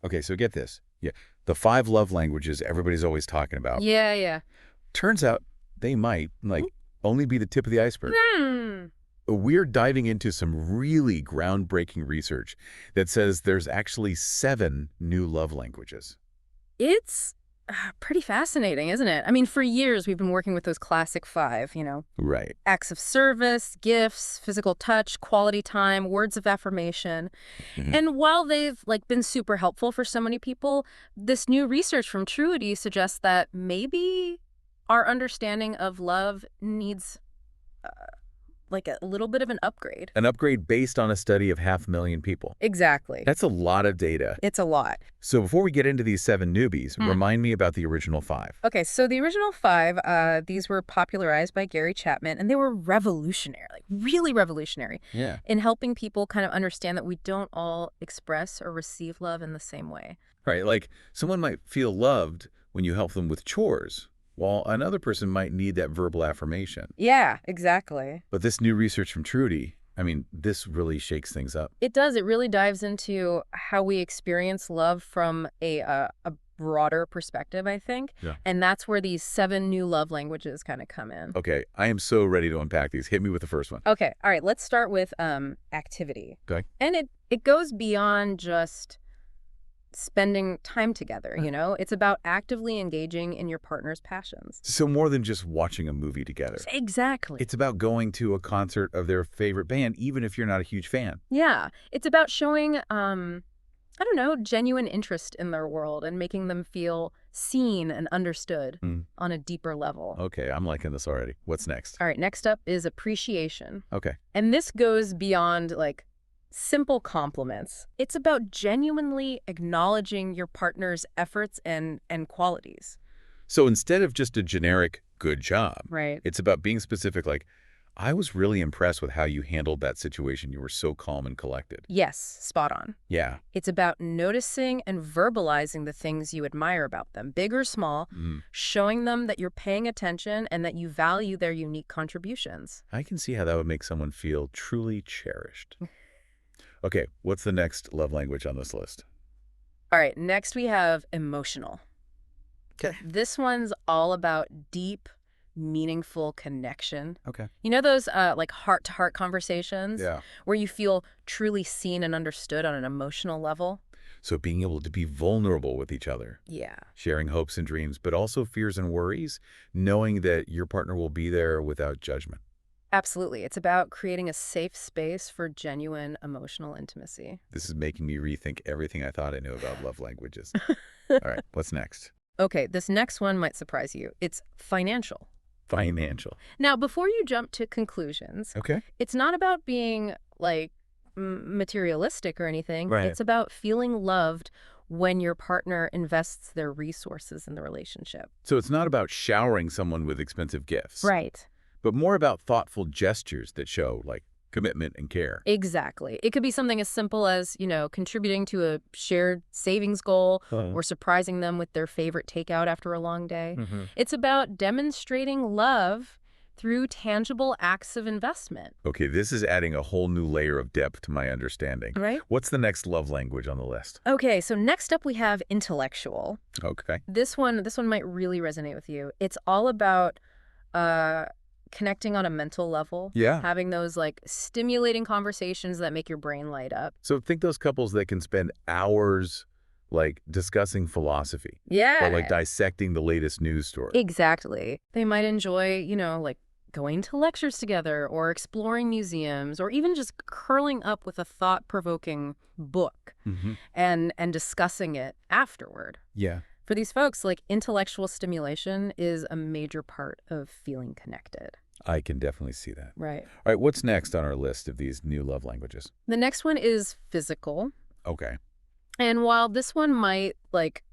Okay, so get this. Yeah, the 5 love languages everybody's always talking about. Yeah, yeah. Turns out they might, only be the tip of the iceberg. Hmm. We're diving into some really groundbreaking research that says there's actually 7 new love languages. It's pretty fascinating, isn't it? I mean, for years we've been working with those classic five, Right. acts of service, gifts, physical touch, quality time, words of affirmation. Mhm. And while they've been super helpful for so many people, this new research from Truity suggests that maybe our understanding of love needs a little bit of an upgrade. An upgrade based on a study of 500,000 people. Exactly. That's a lot of data. It's a lot. So before we get into these 7 newbies, Hmm. remind me about the original 5. Okay, so the original five, these were popularized by Gary Chapman, and they were revolutionary, really revolutionary, Yeah. in helping people kind of understand that we don't all express or receive love in the same way. Right, like someone might feel loved when you help them with chores, while another person might need that verbal affirmation. Yeah, exactly. But this new research from Trudy, this really shakes things up. It does. It really dives into how we experience love from a broader perspective, I think. Yeah. And that's where these 7 new love languages kind of come in. Okay, I am so ready to unpack these. Hit me with the first one. Okay, all right, let's start with activity. Okay. And it goes beyond just spending time together, It's about actively engaging in your partner's passions. So more than just watching a movie together. Exactly. It's about going to a concert of their favorite band, even if you're not a huge fan. Yeah. It's about showing, I don't know, genuine interest in their world and making them feel seen and understood on a deeper level. Okay, I'm liking this already. What's next? All right, next up is appreciation. Okay. And this goes beyond, simple compliments. It's about genuinely acknowledging your partner's efforts and qualities. So instead of just a generic good job, Right. it's about being specific, like, I was really impressed with how you handled that situation. You were so calm and collected. Yes, spot on. Yeah. It's about noticing and verbalizing the things you admire about them, big or small, showing them that you're paying attention and that you value their unique contributions. I can see how that would make someone feel truly cherished. Okay, what's the next love language on this list? All right, next we have emotional. Okay. This one's all about deep, meaningful connection. Okay. You know those heart-to-heart conversations? Yeah. Where you feel truly seen and understood on an emotional level? So being able to be vulnerable with each other, Yeah. sharing hopes and dreams, but also fears and worries, knowing that your partner will be there without judgment. Absolutely. It's about creating a safe space for genuine emotional intimacy. This is making me rethink everything I thought I knew about love languages. All right, what's next? Okay, this next one might surprise you. It's financial. Financial. Now, before you jump to conclusions, Okay. it's not about being materialistic or anything. Right. It's about feeling loved when your partner invests their resources in the relationship. So it's not about showering someone with expensive gifts. Right. But more about thoughtful gestures that show, commitment and care. Exactly. It could be something as simple as, contributing to a shared savings goal or surprising them with their favorite takeout after a long day. It's about demonstrating love through tangible acts of investment. Okay, this is adding a whole new layer of depth to my understanding. Right. What's the next love language on the list? Okay, so next up we have intellectual. Okay. This one might really resonate with you. It's all about connecting on a mental level. Yeah. Having those stimulating conversations that make your brain light up. So think those couples that can spend hours discussing philosophy. Yeah. Or dissecting the latest news story. Exactly. They might enjoy, going to lectures together or exploring museums or even just curling up with a thought-provoking book and discussing it afterward. Yeah. For these folks, intellectual stimulation is a major part of feeling connected. I can definitely see that. Right. All right, what's next on our list of these new love languages? The next one is physical. Okay. And while this one might,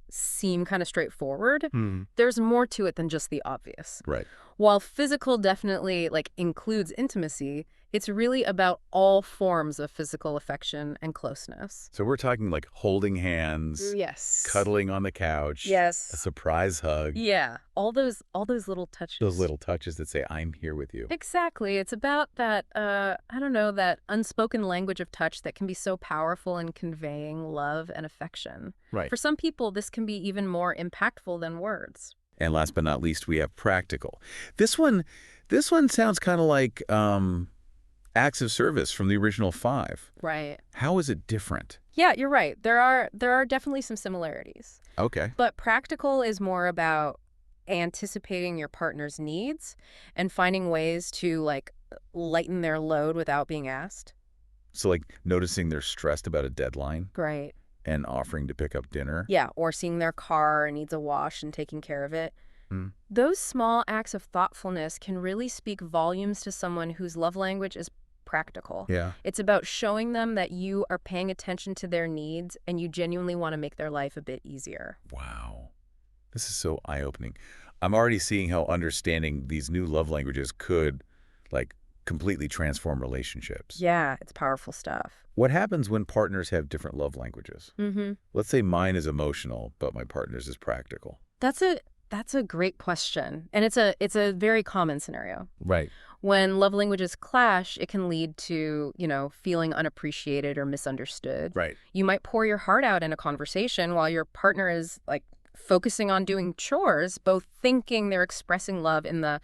seem kind of straightforward, there's more to it than just the obvious. Right. While physical definitely, includes intimacy, It's really about all forms of physical affection and closeness. So we're talking like holding hands, Yes. cuddling on the couch, a Yes. surprise hug, Yeah. All those little touches. those little touches that say, I'm here with you. Exactly. It's about that, I don't know, that unspoken language of touch that can be so powerful in conveying love and affection. Right. For some people, this can be even more impactful than words. And last but not least, we have practical. This one sounds kind of like acts of service from the original 5. Right. How is it different? Yeah, you're right. There are definitely some similarities. Okay. But practical is more about anticipating your partner's needs and finding ways to, like, lighten their load without being asked. So like noticing they're stressed about a deadline Great. and offering to pick up dinner. Yeah, or seeing their car needs a wash and taking care of it. Mm. Those small acts of thoughtfulness can really speak volumes to someone whose love language is practical. Yeah. It's about showing them that you are paying attention to their needs and you genuinely want to make their life a bit easier. Wow. This is so eye-opening. I'm already seeing how understanding these new love languages could, like, completely transform relationships. Yeah, it's powerful stuff. What happens when partners have different love languages? Mm-hmm. Let's say mine is emotional, but my partner's is practical. That's a great question. And it's a very common scenario. Right. When love languages clash, it can lead to, feeling unappreciated or misunderstood. Right. You might pour your heart out in a conversation while your partner is, like, focusing on doing chores, both thinking they're expressing love in the,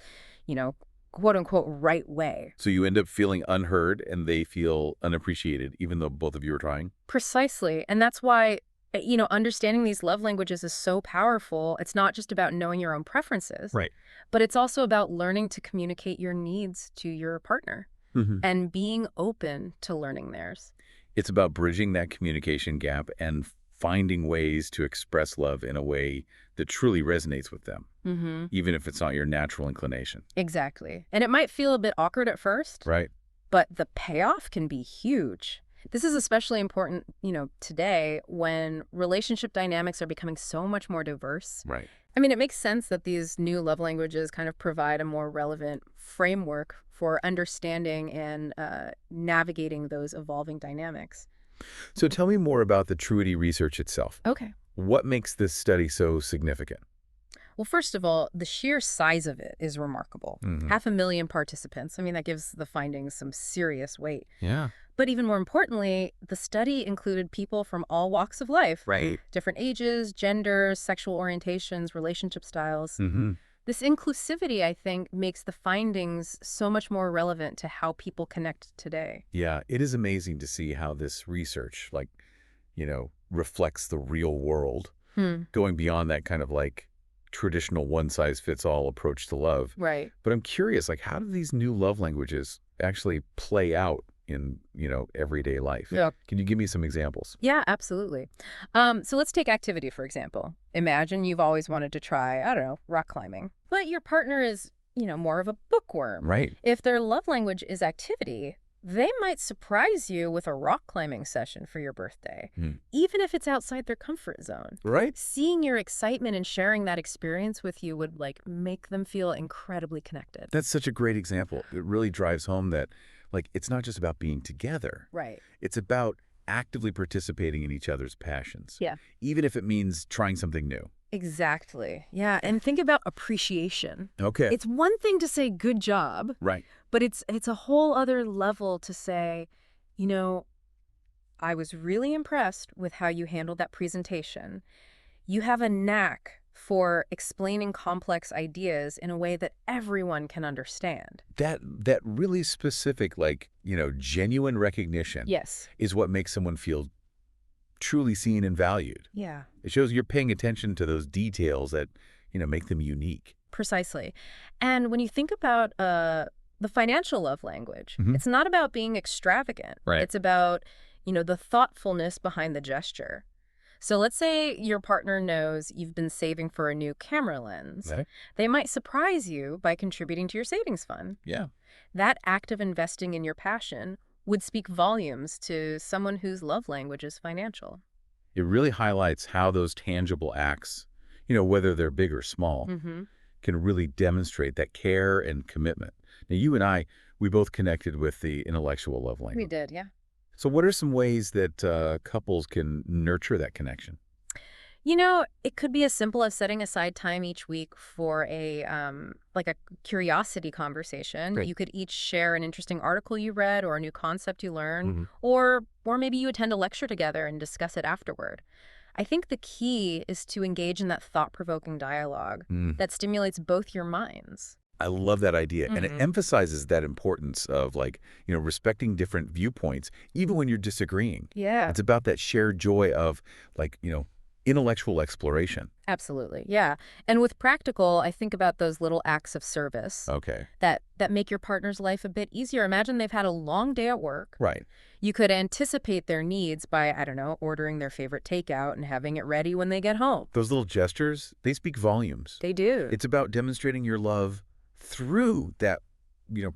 quote unquote, right way. So you end up feeling unheard and they feel unappreciated, even though both of you are trying? Precisely. And that's why, understanding these love languages is so powerful. It's not just about knowing your own preferences. Right. But it's also about learning to communicate your needs to your partner and being open to learning theirs. It's about bridging that communication gap and finding ways to express love in a way that truly resonates with them, even if it's not your natural inclination. Exactly. And it might feel a bit awkward at first, Right. but the payoff can be huge. This is especially important, today when relationship dynamics are becoming so much more diverse. Right. I mean, it makes sense that these new love languages kind of provide a more relevant framework for understanding and navigating those evolving dynamics. So tell me more about the Truity research itself. Okay. What makes this study so significant? Well, first of all, the sheer size of it is remarkable. 500,000 participants. I mean, that gives the findings some serious weight. Yeah. But even more importantly, the study included people from all walks of life. Right. Different ages, genders, sexual orientations, relationship styles. This inclusivity, I think, makes the findings so much more relevant to how people connect today. Yeah, it is amazing to see how this research, reflects the real world, going beyond that kind of like traditional one-size-fits-all approach to love. Right. But I'm curious, how do these new love languages actually play out in, everyday life? Yeah. Can you give me some examples? Yeah, absolutely. So let's take activity, for example. Imagine you've always wanted to try, I don't know, rock climbing, but your partner is, more of a bookworm. Right. If their love language is activity, they might surprise you with a rock climbing session for your birthday, even if it's outside their comfort zone. Right. Seeing your excitement and sharing that experience with you would, make them feel incredibly connected. That's such a great example. It really drives home that, it's not just about being together. Right. It's about actively participating in each other's passions. Yeah. Even if it means trying something new. Exactly. Yeah. And think about appreciation. Okay. It's one thing to say good job, Right. but it's a whole other level to say, I was really impressed with how you handled that presentation. You have a knack for explaining complex ideas in a way that everyone can understand. That really specific, genuine recognition Yes. is what makes someone feel truly seen and valued. Yeah. It shows you're paying attention to those details that, make them unique. Precisely. And when you think about the financial love language, it's not about being extravagant. Right. It's about, the thoughtfulness behind the gesture. So let's say your partner knows you've been saving for a new camera lens. Okay. They might surprise you by contributing to your savings fund. Yeah. That act of investing in your passion would speak volumes to someone whose love language is financial. It really highlights how those tangible acts, whether they're big or small, can really demonstrate that care and commitment. Now, you and I, We both connected with the intellectual love We language. did, yeah. So what are some ways that couples can nurture that connection? It could be as simple as setting aside time each week for like a curiosity conversation. Great. You could each share an interesting article you read or a new concept you learned, Hmm. or maybe you attend a lecture together and discuss it afterward. I think the key is to engage in that thought-provoking dialogue that stimulates both your minds. I love that idea. And it Hmm. emphasizes that importance of respecting different viewpoints, even when you're disagreeing. Yeah. It's about that shared joy of intellectual exploration. Absolutely. Yeah. And with practical, I think about those little acts of service Okay. that make your partner's life a bit easier. Imagine they've had a long day at work. Right. You could anticipate their needs by, I don't know, ordering their favorite takeout and having it ready when they get home. Those little gestures, they speak volumes. They do. It's about demonstrating your love through that,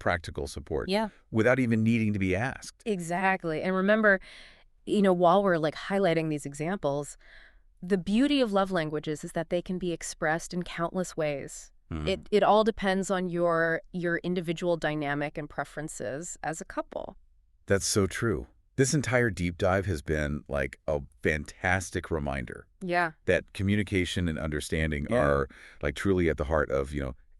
practical support Yeah, without even needing to be asked. exactly. And remember, while we're like highlighting these examples, the beauty of love languages is that they can be expressed in countless ways. Hmm. It all depends on your individual dynamic and preferences as a couple. That's so true. This entire deep dive has been like a fantastic reminder Yeah. that communication and understanding Yeah. are like truly at the heart of,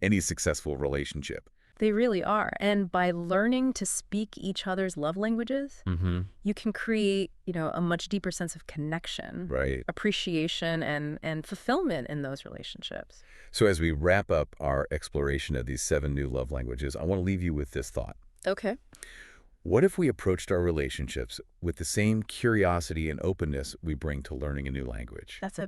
any successful relationship. They really are. And by learning to speak each other's love languages, Mm-hmm. you can create, a much deeper sense of connection, Right. appreciation, and fulfillment in those relationships. So as we wrap up our exploration of these 7 new love languages, I want to leave you with this thought. Okay. What if we approached our relationships with the same curiosity and openness we bring to learning a new language? That's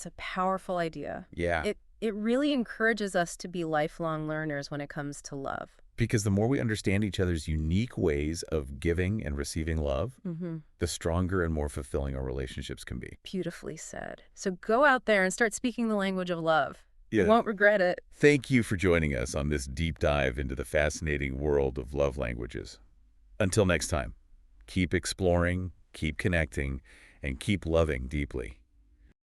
a powerful idea. Yeah. It really encourages us to be lifelong learners when it comes to love. Because the more we understand each other's unique ways of giving and receiving love, Mm-hmm. the stronger and more fulfilling our relationships can be. Beautifully said. So go out there and start speaking the language of love. Yeah. You won't regret it. Thank you for joining us on this deep dive into the fascinating world of love languages. Until next time, keep exploring, keep connecting, and keep loving deeply.